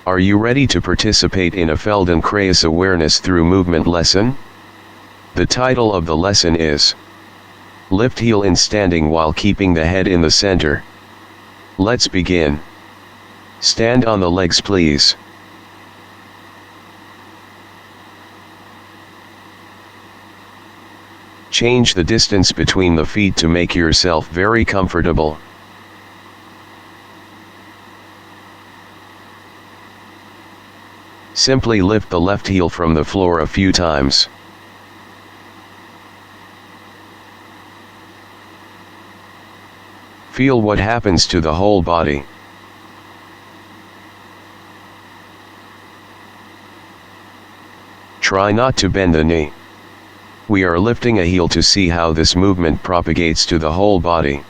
Are you ready to participate in a Feldenkrais awareness through movement lesson? The title of the lesson is Lift Heel in Standing while keeping the head in the center. Let's begin. Stand on the legs, please. Change the distance between the feet to make yourself very comfortable. Simply lift the left heel from the floor a few times. Feel what happens to the whole body. Try not to bend the knee. We are lifting a heel to see how this movement propagates to the whole body.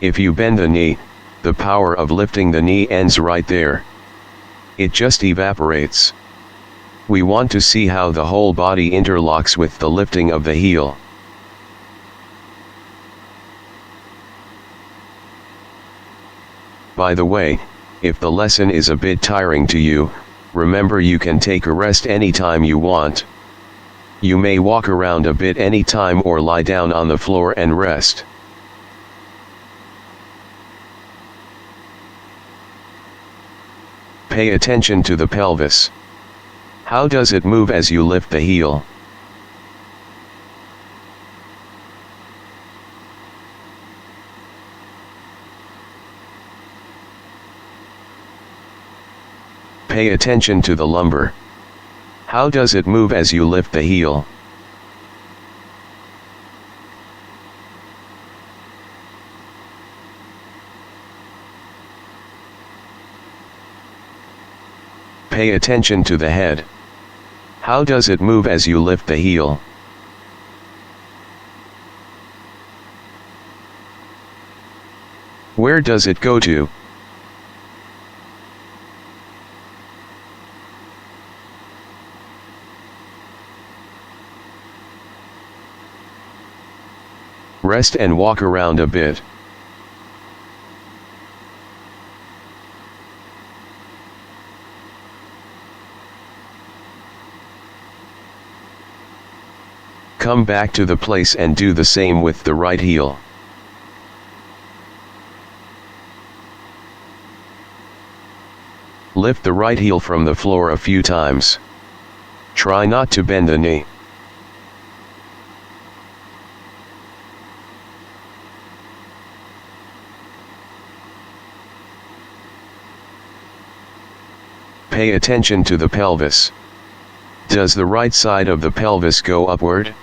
If you bend the knee, the power of lifting the knee ends right there. It just evaporates. We want to see how the whole body interlocks with the lifting of the heel. By the way, if the lesson is a bit tiring to you, remember you can take a rest anytime you want. You may walk around a bit anytime or lie down on the floor and rest. Pay attention to the pelvis. How does it move as you lift the heel? Pay attention to the lumbar. How does it move as you lift the heel? Pay attention to the head. How does it move as you lift the heel? Where does it go to? Rest and walk around a bit. Come back to the place and do the same with the right heel. Lift the right heel from the floor a few times. Try not to bend the knee. Pay attention to the pelvis. Does the right side of the pelvis go upward?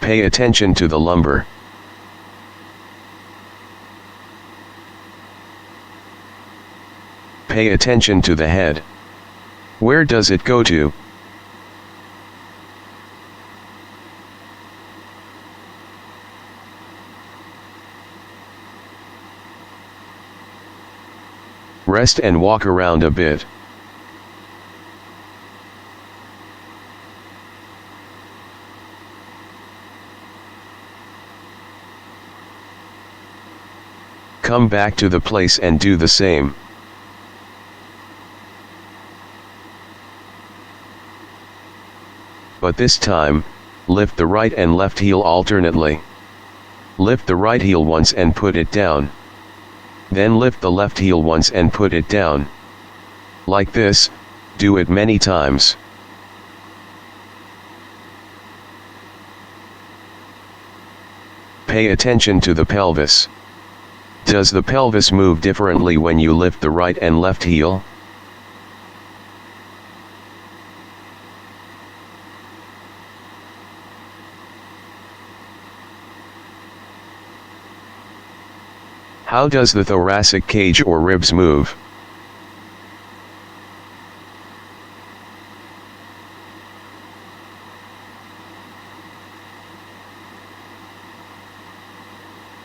Pay attention to the lumbar. Pay attention to the head. Where does it go to? Rest and walk around a bit. Come back to the place and do the same. But this time, lift the right and left heel alternately. Lift the right heel once and put it down. Then lift the left heel once and put it down. Like this, do it many times. Pay attention to the pelvis. Does the pelvis move differently when you lift the right and left heel? How does the thoracic cage or ribs move?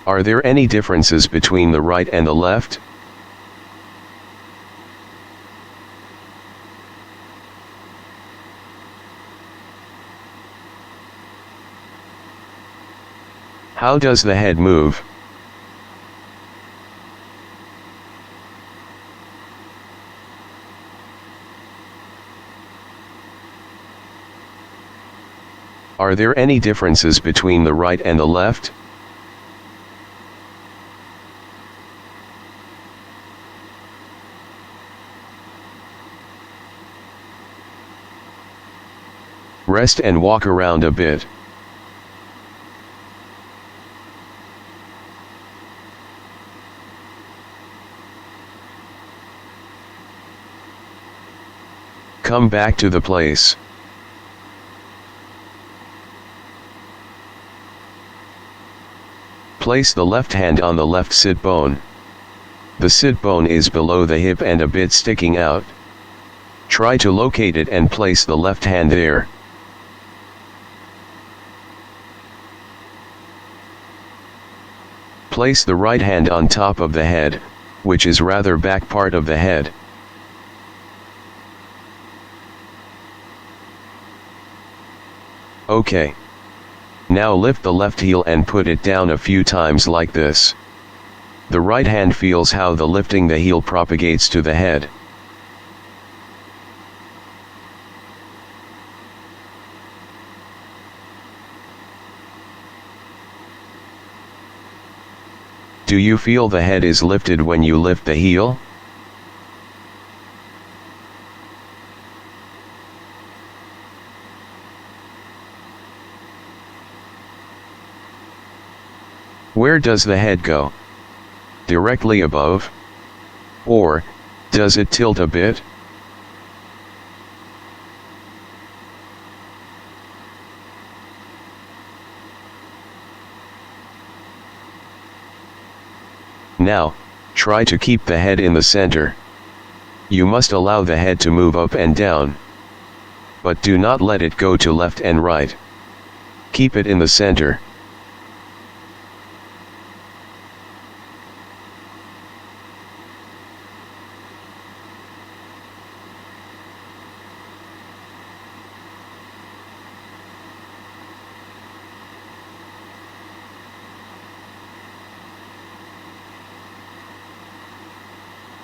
Are there any differences between the right and the left? How does the head move? Are there any differences between the right and the left? Rest and walk around a bit. Come back to the place. Place the left hand on the left sit bone. The sit bone is below the hip and a bit sticking out. Try to locate it and place the left hand there. Place the right hand on top of the head, which is rather back part of the head. Okay. Now lift the left heel and put it down a few times like this. The right hand feels how the lifting the heel propagates to the head. Do you feel the head is lifted when you lift the heel? Where does the head go? Directly above? Or, does it tilt a bit? Now, try to keep the head in the center. You must allow the head to move up and down. But do not let it go to left and right. Keep it in the center.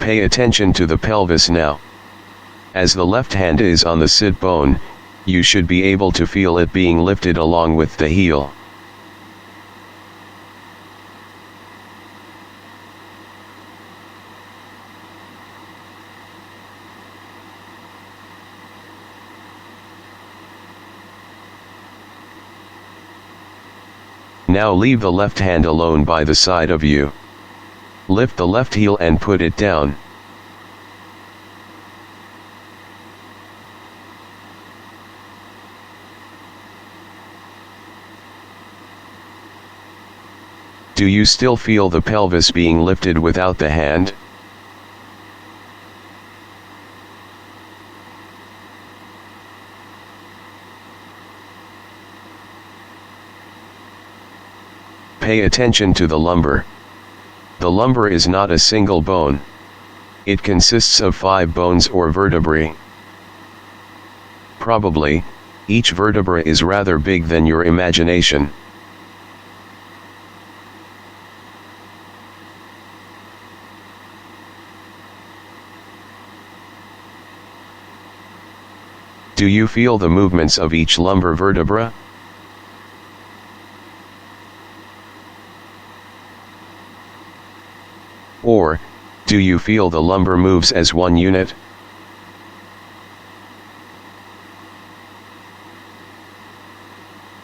Pay attention to the pelvis now. As the left hand is on the sit bone, you should be able to feel it being lifted along with the heel. Now leave the left hand alone by the side of you. Lift the left heel and put it down. Do you still feel the pelvis being lifted without the hand? Pay attention to the lumbar. The lumbar is not a single bone. It consists of 5 bones or vertebrae. Probably, each vertebra is rather big than your imagination. Do you feel the movements of each lumbar vertebra? Or, do you feel the lumbar moves as one unit?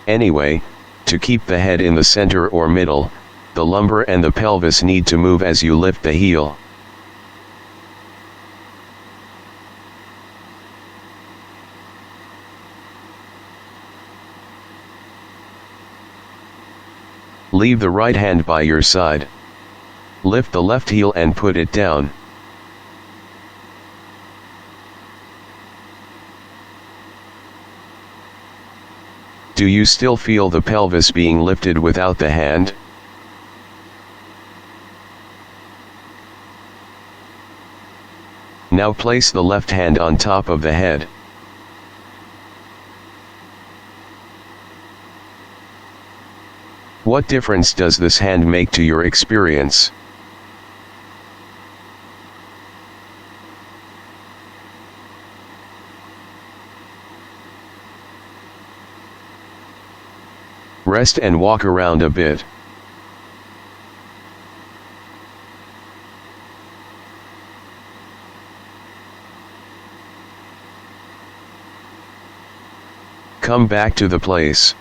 Anyway, to keep the head in the center or middle, the lumbar and the pelvis need to move as you lift the heel. Leave the right hand by your side. Lift the left heel and put it down. Do you still feel the pelvis being lifted without the hand? Now place the left hand on top of the head. What difference does this hand make to your experience? Rest and walk around a bit. Come back to the place.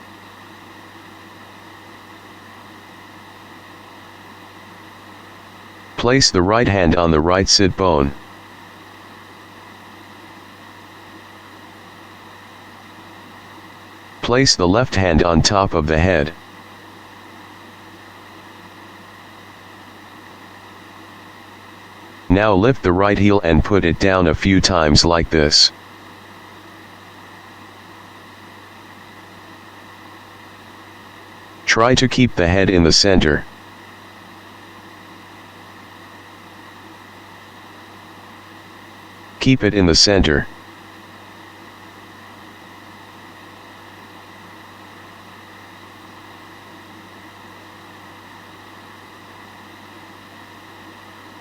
Place the right hand on the right sit bone. Place the left hand on top of the head. Now lift the right heel and put it down a few times like this. Try to keep the head in the center. Keep it in the center.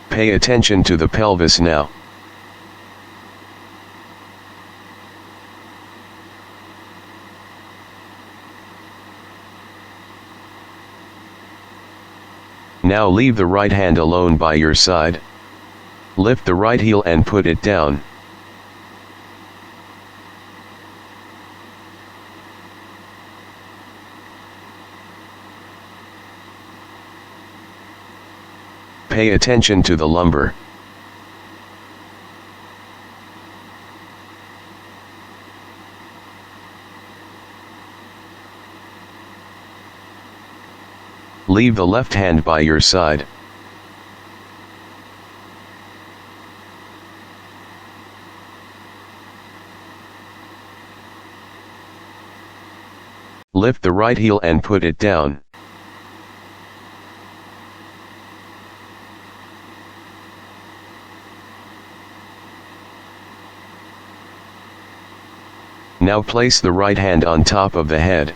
Pay attention to the pelvis now. Now leave the right hand alone by your side. Lift the right heel and put it down. Pay attention to the lumbar. Leave the left hand by your side. Lift the right heel and put it down. Now place the right hand on top of the head.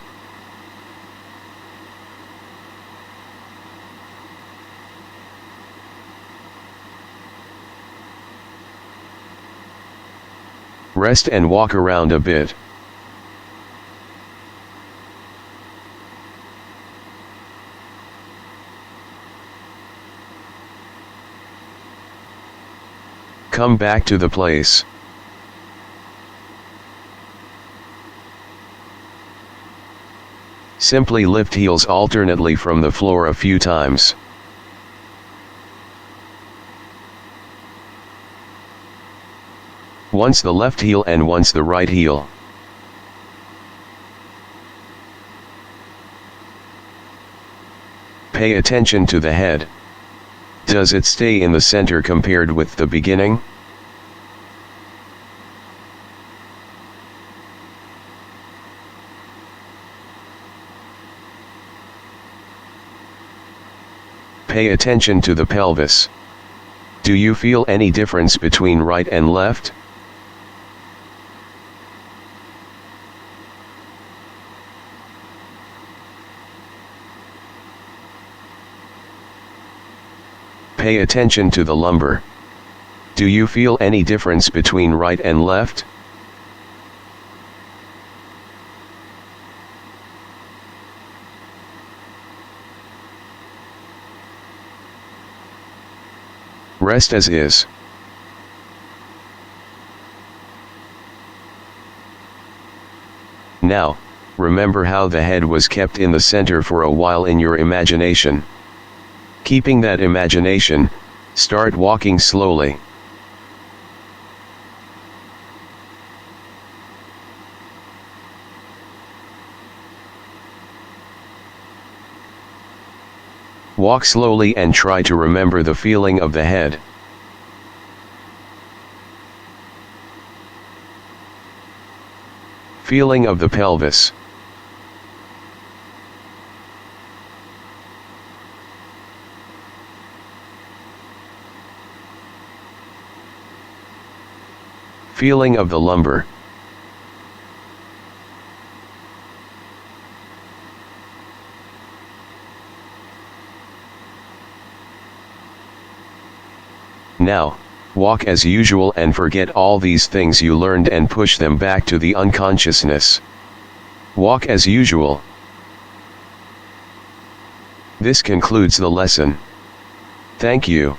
Rest and walk around a bit. Come back to the place. Simply lift heels alternately from the floor a few times. Once the left heel and once the right heel. Pay attention to the head. Does it stay in the center compared with the beginning? Pay attention to the pelvis. Do you feel any difference between right and left? Pay attention to the lumbar. Do you feel any difference between right and left? Rest as is. Now, remember how the head was kept in the center for a while in your imagination. Keeping that imagination, start walking slowly. Walk slowly and try to remember the feeling of the head. Feeling of the pelvis. Feeling of the lumbar. Now, walk as usual and forget all these things you learned and push them back to the unconsciousness. Walk as usual. This concludes the lesson. Thank you.